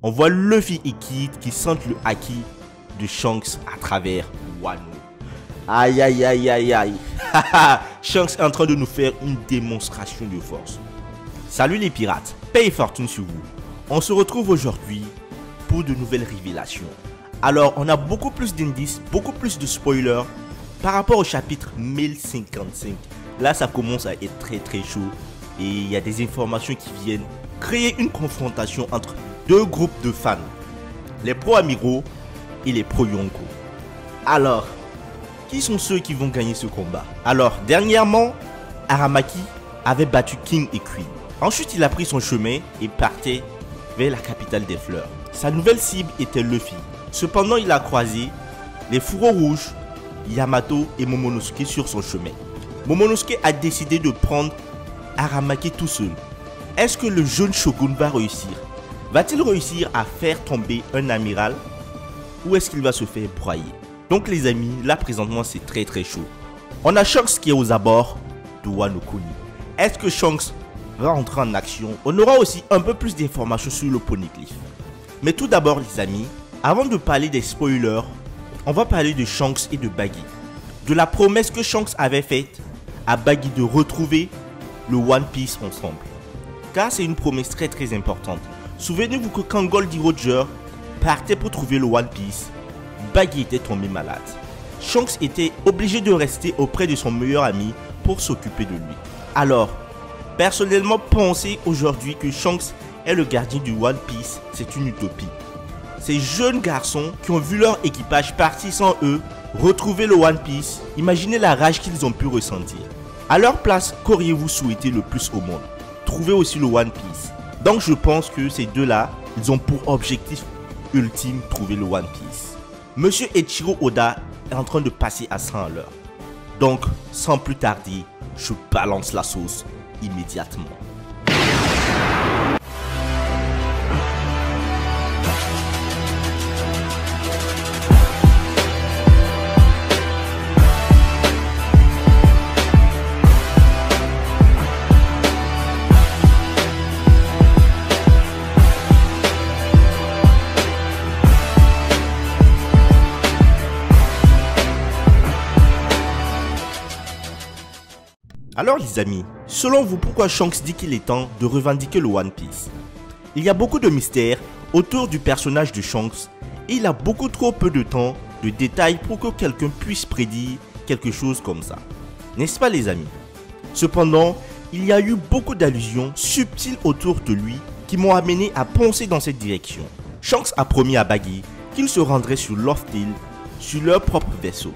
on voit Luffy et Kid qui sentent le haki de Shanks à travers Wano. Aïe aïe aïe aïe aïe. Shanks est en train de nous faire une démonstration de force. Salut les pirates, paix et fortune sur vous. On se retrouve aujourd'hui pour de nouvelles révélations. Alors on a beaucoup plus d'indices, beaucoup plus de spoilers par rapport au chapitre 1055. Là ça commence à être très chaud et il y a des informations qui viennent créer une confrontation entre deux groupes de fans. Les pro-Amiro et les pro-Yonko. Alors, qui sont ceux qui vont gagner ce combat? Alors, dernièrement, Aramaki avait battu King et Queen. Ensuite, il a pris son chemin et partait vers la capitale des fleurs. Sa nouvelle cible était Luffy. Cependant, il a croisé les fourreaux rouges, Yamato et Momonosuke sur son chemin. Momonosuke a décidé de prendre Aramaki tout seul. Est-ce que le jeune shogun va réussir? Va-t-il réussir à faire tomber un amiral? Ou est-ce qu'il va se faire broyer? Donc les amis, là présentement c'est très chaud. On a Shanks qui est aux abords de Wano Kuni. Est-ce que Shanks va entrer en action? On aura aussi un peu plus d'informations sur le poneglyph. Mais tout d'abord les amis, avant de parler des spoilers, on va parler de Shanks et de Buggy. De la promesse que Shanks avait faite à Buggy de retrouver le One Piece ensemble. Car c'est une promesse très importante. Souvenez-vous que quand Goldie Roger partait pour trouver le One Piece, Buggy était tombé malade. Shanks était obligé de rester auprès de son meilleur ami pour s'occuper de lui. Alors, personnellement, penser aujourd'hui que Shanks est le gardien du One Piece, c'est une utopie. Ces jeunes garçons qui ont vu leur équipage partir sans eux, retrouver le One Piece, imaginez la rage qu'ils ont pu ressentir. À leur place, qu'auriez-vous souhaité le plus au monde? Trouver aussi le One Piece. Donc je pense que ces deux-là, ils ont pour objectif ultime trouver le One Piece. Monsieur Eiichiro Oda est en train de passer à 100 à l'heure. Donc, sans plus tarder, je balance la sauce immédiatement. Alors les amis, selon vous, pourquoi Shanks dit qu'il est temps de revendiquer le One Piece? Il y a beaucoup de mystères autour du personnage de Shanks et il a beaucoup trop peu de temps, de détails pour que quelqu'un puisse prédire quelque chose comme ça. N'est-ce pas les amis? Cependant, il y a eu beaucoup d'allusions subtiles autour de lui qui m'ont amené à penser dans cette direction. Shanks a promis à Buggy qu'il se rendrait sur Lost Hill sur leur propre vaisseau.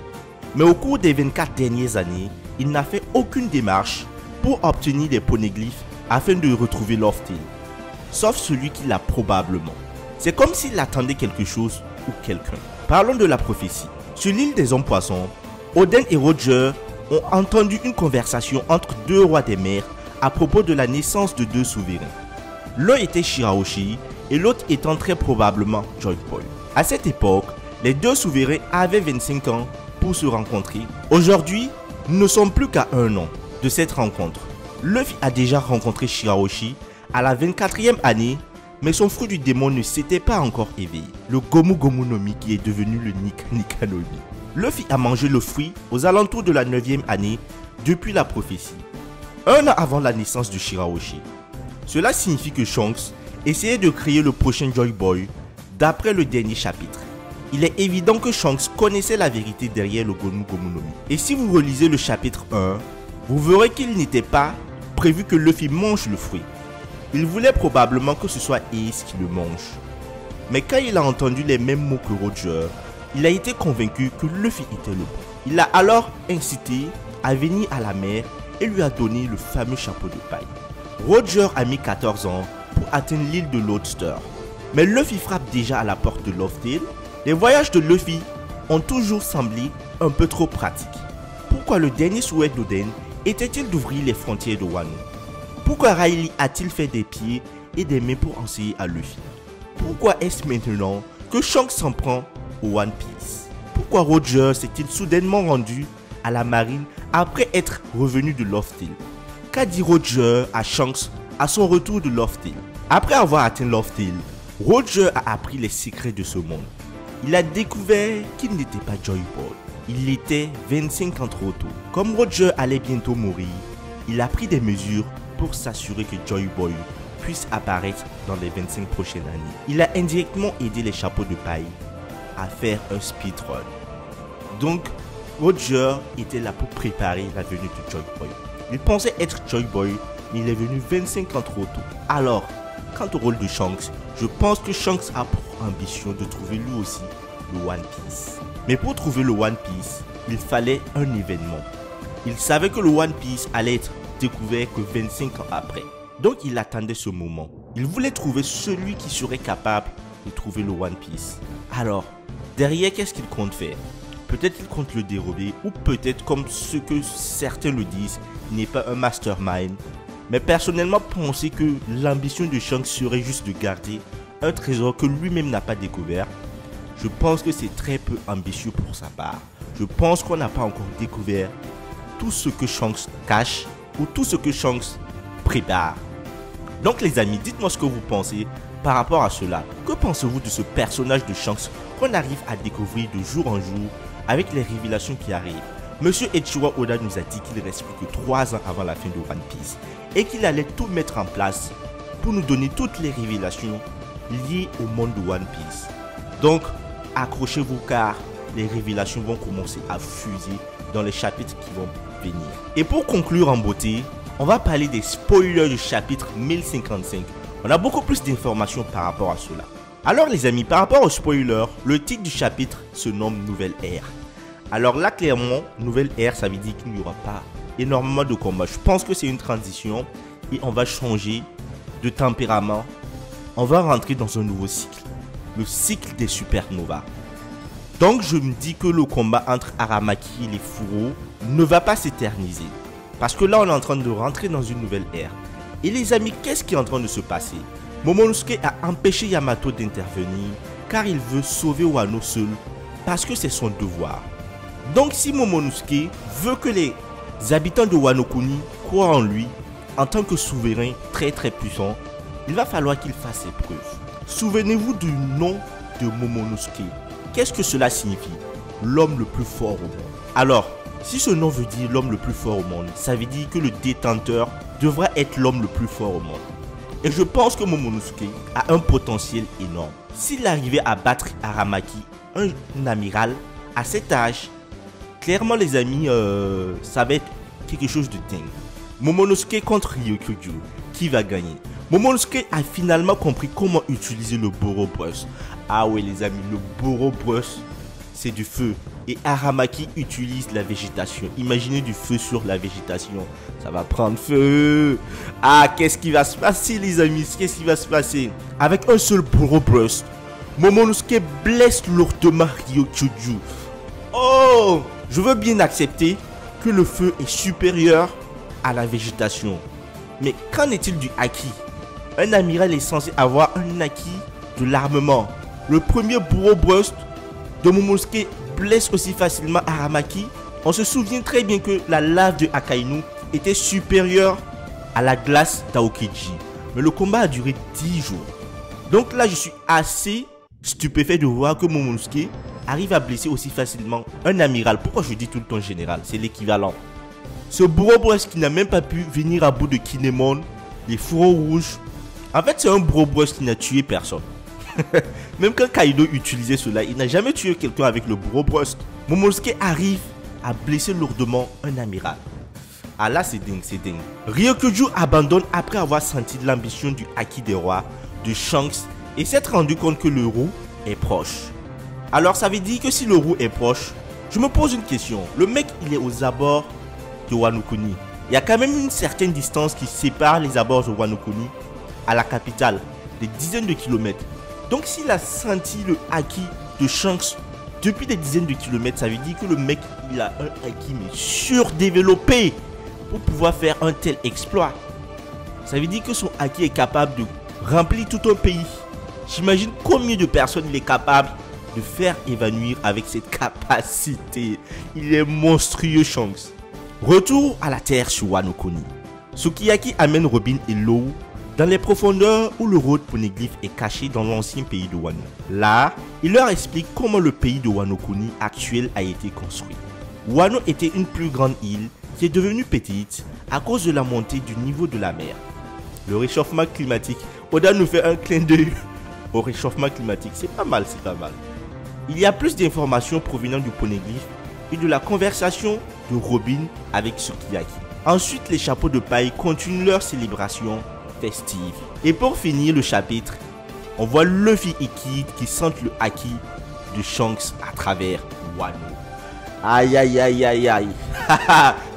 Mais au cours des 24 dernières années, il n'a fait aucune démarche pour obtenir des poneglyphes afin de retrouver Lost Hill. Sauf celui qui l'a probablement. C'est comme s'il attendait quelque chose ou quelqu'un. Parlons de la prophétie. Sur l'île des hommes poissons, Oden et Roger ont entendu une conversation entre deux rois des mers à propos de la naissance de deux souverains. L'un était Shirahoshi et l'autre étant très probablement Joy Boy. À cette époque, les deux souverains avaient 25 ans pour se rencontrer. Aujourd'hui, nous ne sommes plus qu'à un an de cette rencontre. Luffy a déjà rencontré Shirahoshi à la 24e année, mais son fruit du démon ne s'était pas encore éveillé. Le Gomu Gomu no Mi qui est devenu le Nika Nika no Mi. Luffy a mangé le fruit aux alentours de la 9e année depuis la prophétie, un an avant la naissance de Shirahoshi. Cela signifie que Shanks essayait de créer le prochain Joy Boy d'après le dernier chapitre. Il est évident que Shanks connaissait la vérité derrière le Gomu Gomu no Mi. Et si vous relisez le chapitre 1, vous verrez qu'il n'était pas prévu que Luffy mange le fruit. Il voulait probablement que ce soit Ace qui le mange. Mais quand il a entendu les mêmes mots que Roger, il a été convaincu que Luffy était le bon. Il l'a alors incité à venir à la mer et lui a donné le fameux chapeau de paille. Roger a mis 14 ans pour atteindre l'île de Lodster. Mais Luffy frappe déjà à la porte de Lost Hill. Les voyages de Luffy ont toujours semblé un peu trop pratiques. Pourquoi le dernier souhait d'Oden était-il d'ouvrir les frontières de Wano? Pourquoi Riley a-t-il fait des pieds et des mains pour enseigner à Luffy? Pourquoi est-ce maintenant que Shanks s'en prend au One Piece? Pourquoi Roger s'est-il soudainement rendu à la marine après être revenu de Lost Hill? Qu'a dit Roger à Shanks à son retour de Lost Hill? Après avoir atteint Lost Hill, Roger a appris les secrets de ce monde. Il a découvert qu'il n'était pas Joy Boy. Il était 25 ans trop tôt. Comme Roger allait bientôt mourir, il a pris des mesures pour s'assurer que Joy Boy puisse apparaître dans les 25 prochaines années. Il a indirectement aidé les chapeaux de paille à faire un speedrun. Donc, Roger était là pour préparer la venue de Joy Boy. Il pensait être Joy Boy, mais il est venu 25 ans trop tôt. Alors, quant au rôle de Shanks, je pense que Shanks a pour ambition de trouver lui aussi le One Piece. Mais pour trouver le One Piece, il fallait un événement. Il savait que le One Piece allait être découvert que 25 ans après. Donc il attendait ce moment. Il voulait trouver celui qui serait capable de trouver le One Piece. Alors, derrière, qu'est-ce qu'il compte faire? Peut-être qu'il compte le dérober, ou peut-être, comme ce que certains le disent, il n'est pas un mastermind. Mais personnellement, penser que l'ambition de Shanks serait juste de garder un trésor que lui-même n'a pas découvert, je pense que c'est très peu ambitieux pour sa part. Je pense qu'on n'a pas encore découvert tout ce que Shanks cache ou tout ce que Shanks prépare. Donc les amis, dites-moi ce que vous pensez par rapport à cela. Que pensez-vous de ce personnage de Shanks qu'on arrive à découvrir de jour en jour avec les révélations qui arrivent? Monsieur Eiichiro Oda nous a dit qu'il ne reste plus que 3 ans avant la fin de One Piece et qu'il allait tout mettre en place pour nous donner toutes les révélations liées au monde de One Piece. Donc, accrochez-vous car les révélations vont commencer à fuser dans les chapitres qui vont venir. Et pour conclure en beauté, on va parler des spoilers du chapitre 1055. On a beaucoup plus d'informations par rapport à cela. Alors les amis, par rapport aux spoilers, le titre du chapitre se nomme Nouvelle Ère. Alors là clairement, Nouvelle Ère, ça veut dire qu'il n'y aura pas énormément de combats. Je pense que c'est une transition et on va changer de tempérament. On va rentrer dans un nouveau cycle. Le cycle des supernovas. Donc je me dis que le combat entre Aramaki et les fourreaux ne va pas s'éterniser. Parce que là on est en train de rentrer dans une nouvelle ère. Et les amis, qu'est-ce qui est en train de se passer? Momonosuke a empêché Yamato d'intervenir car il veut sauver Wano seul parce que c'est son devoir. Donc si Momonosuke veut que les habitants de Wano Kuni croient en lui en tant que souverain très puissant, il va falloir qu'il fasse ses preuves. Souvenez-vous du nom de Momonosuke. Qu'est-ce que cela signifie? L'homme le plus fort au monde. Alors, si ce nom veut dire l'homme le plus fort au monde, ça veut dire que le détenteur devra être l'homme le plus fort au monde. Et je pense que Momonosuke a un potentiel énorme. S'il arrivait à battre Aramaki, un amiral, à cet âge, clairement les amis, ça va être quelque chose de dingue. Momonosuke contre Ryokugyu, qui va gagner? Momonosuke a finalement compris comment utiliser le Borobuster. Ah ouais les amis, le Borobuster, c'est du feu. Et Aramaki utilise la végétation. Imaginez du feu sur la végétation. Ça va prendre feu. Ah, qu'est-ce qui va se passer les amis? Qu'est-ce qui va se passer? Avec un seul Borobuster, Momonosuke blesse lourdement Ryokugyu. Oh, je veux bien accepter que le feu est supérieur à la végétation. Mais qu'en est-il du Haki? Un amiral est censé avoir un Haki de l'armement. Le premier Borobuster de Momonosuke blesse aussi facilement Aramaki. On se souvient très bien que la lave de Akainu était supérieure à la glace d'Aokiji. Mais le combat a duré 10 jours. Donc là, je suis assez stupéfait de voir que Momonosuke arrive à blesser aussi facilement un amiral. Pourquoi je dis tout le temps général? C'est l'équivalent. Ce Borobuster qui n'a même pas pu venir à bout de Kinemon, les fourreaux rouges. En fait, c'est un Borobuster qui n'a tué personne. Même quand Kaido utilisait cela, il n'a jamais tué quelqu'un avec le Borobuster. Momonosuke arrive à blesser lourdement un amiral. Ah là, c'est dingue, c'est dingue. Ryokugyu abandonne après avoir senti l'ambition du Haki des rois, de Shanks, et s'être rendu compte que le roux est proche. Alors ça veut dire que si le roux est proche, je me pose une question. Le mec, il est aux abords de Wano Kuni. Il y a quand même une certaine distance qui sépare les abords de Wano Kuni à la capitale, des dizaines de kilomètres. Donc s'il a senti le Haki de Shanks depuis des dizaines de kilomètres, ça veut dire que le mec, il a un Haki mais surdéveloppé pour pouvoir faire un tel exploit. Ça veut dire que son Haki est capable de remplir tout un pays. J'imagine combien de personnes il est capable de faire évanouir avec cette capacité. Il est monstrueux, Shanks. Retour à la terre sur Wano Kuni. Sukiyaki amène Robin et Law dans les profondeurs où le road poneglyph est caché dans l'ancien pays de Wano. Là, il leur explique comment le pays de Wano Kuni actuel a été construit. Wano était une plus grande île qui est devenue petite à cause de la montée du niveau de la mer. Le réchauffement climatique, Oda nous fait un clin d'œil au réchauffement climatique, c'est pas mal, c'est pas mal. Il y a plus d'informations provenant du poneglyph et de la conversation de Robin avec Sukiyaki. Ensuite, les chapeaux de paille continuent leur célébration festive. Et pour finir le chapitre, on voit Luffy et Kid qui sentent le haki de Shanks à travers Wano. Aïe aïe aïe aïe aïe.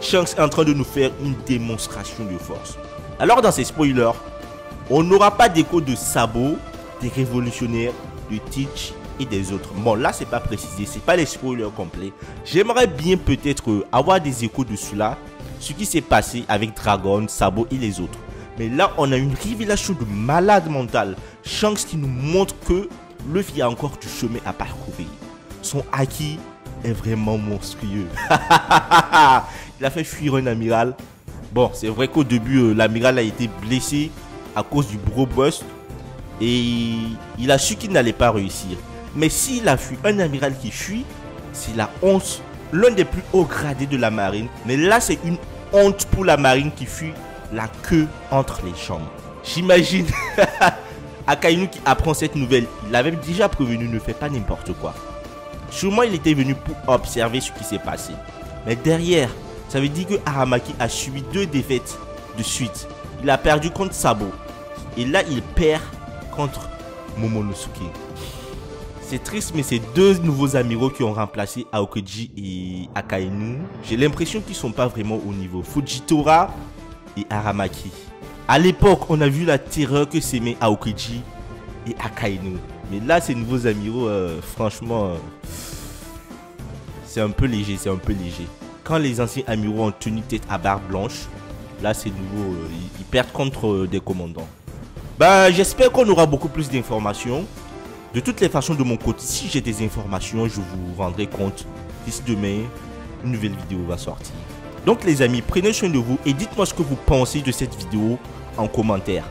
Shanks est en train de nous faire une démonstration de force. Alors dans ces spoilers, on n'aura pas d'écho de Sabo, des révolutionnaires, de Teach et des autres. Bon là c'est pas précisé, c'est pas les spoilers complets. J'aimerais bien peut-être avoir des échos de cela, ce qui s'est passé avec Dragon, Sabo et les autres. Mais là on a une révélation de malade mental. Shanks qui nous montre que Luffy a encore du chemin à parcourir. Son haki est vraiment monstrueux. Il a fait fuir un amiral. Bon, c'est vrai qu'au début, l'amiral a été blessé à cause du Bro Bust. Et il a su qu'il n'allait pas réussir. Mais s'il a fui un amiral qui fuit, c'est la honte. L'un des plus hauts gradés de la marine. Mais là, c'est une honte pour la marine qui fuit la queue entre les jambes. J'imagine Akainu qui apprend cette nouvelle. Il avait déjà prévenu, ne fait pas n'importe quoi. Sûrement il était venu pour observer ce qui s'est passé. Mais derrière, ça veut dire que Aramaki a subi 2 défaites de suite. Il a perdu contre Sabo. Et là il perd contre Momonosuke. C'est triste mais c'est 2 nouveaux amiraux qui ont remplacé Aokiji et Akainu. J'ai l'impression qu'ils ne sont pas vraiment au niveau. Fujitora et Aramaki. A l'époque on a vu la terreur que s'aimait Aokiji et Akainu. Mais là, ces nouveaux amiraux, franchement, c'est un peu léger, c'est un peu léger. Quand les anciens amiraux ont tenu tête à barbe blanche, là, ces nouveaux, ils perdent contre des commandants. Bah, j'espère qu'on aura beaucoup plus d'informations. De toutes les façons, de mon côté, si j'ai des informations, je vous rendrai compte. D'ici demain, une nouvelle vidéo va sortir. Donc, les amis, prenez soin de vous et dites-moi ce que vous pensez de cette vidéo en commentaire.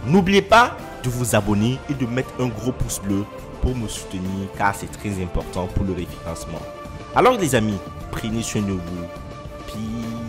N'oubliez pas de vous abonner et de mettre un gros pouce bleu pour me soutenir car c'est très important pour le référencement. Alors les amis, prenez soin de vous. Peace.